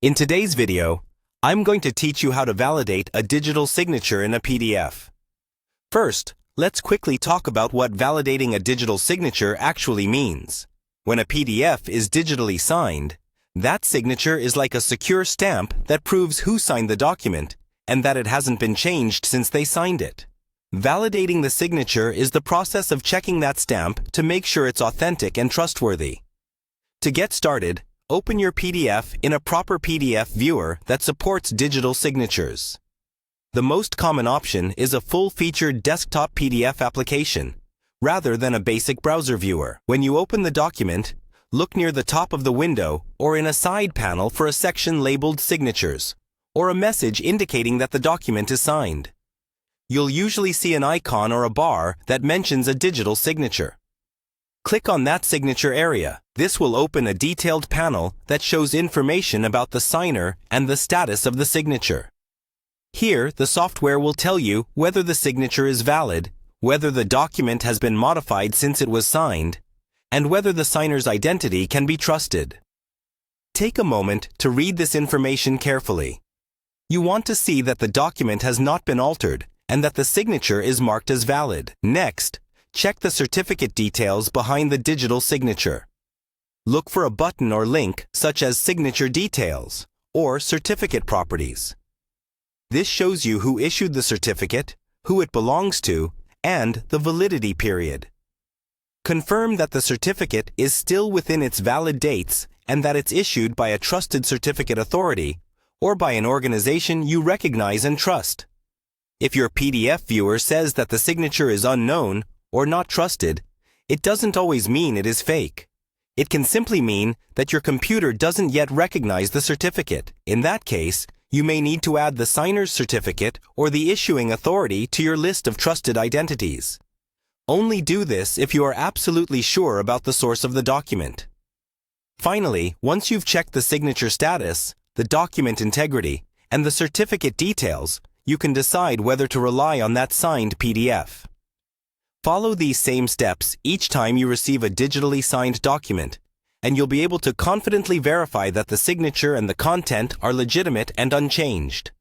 In today's video, I'm going to teach you how to validate a digital signature in a PDF. First, let's quickly talk about what validating a digital signature actually means. When a PDF is digitally signed, that signature is like a secure stamp that proves who signed the document and that it hasn't been changed since they signed it. Validating the signature is the process of checking that stamp to make sure it's authentic and trustworthy. To get started, open your PDF in a proper PDF viewer that supports digital signatures. The most common option is a full-featured desktop PDF application, rather than a basic browser viewer. When you open the document, look near the top of the window or in a side panel for a section labeled Signatures, or a message indicating that the document is signed. You'll usually see an icon or a bar that mentions a digital signature. Click on that signature area. This will open a detailed panel that shows information about the signer and the status of the signature. Here, the software will tell you whether the signature is valid, whether the document has been modified since it was signed, and whether the signer's identity can be trusted. Take a moment to read this information carefully. You want to see that the document has not been altered and that the signature is marked as valid. Next, check the certificate details behind the digital signature. Look for a button or link such as Signature Details or Certificate Properties. This shows you who issued the certificate, who it belongs to, and the validity period. Confirm that the certificate is still within its valid dates and that it's issued by a trusted certificate authority or by an organization you recognize and trust. If your PDF viewer says that the signature is unknown or not trusted, it doesn't always mean it is fake. It can simply mean that your computer doesn't yet recognize the certificate. In that case, you may need to add the signer's certificate or the issuing authority to your list of trusted identities. Only do this if you are absolutely sure about the source of the document. Finally, once you've checked the signature status, the document integrity, and the certificate details, you can decide whether to rely on that signed PDF. Follow these same steps each time you receive a digitally signed document, and you'll be able to confidently verify that the signature and the content are legitimate and unchanged.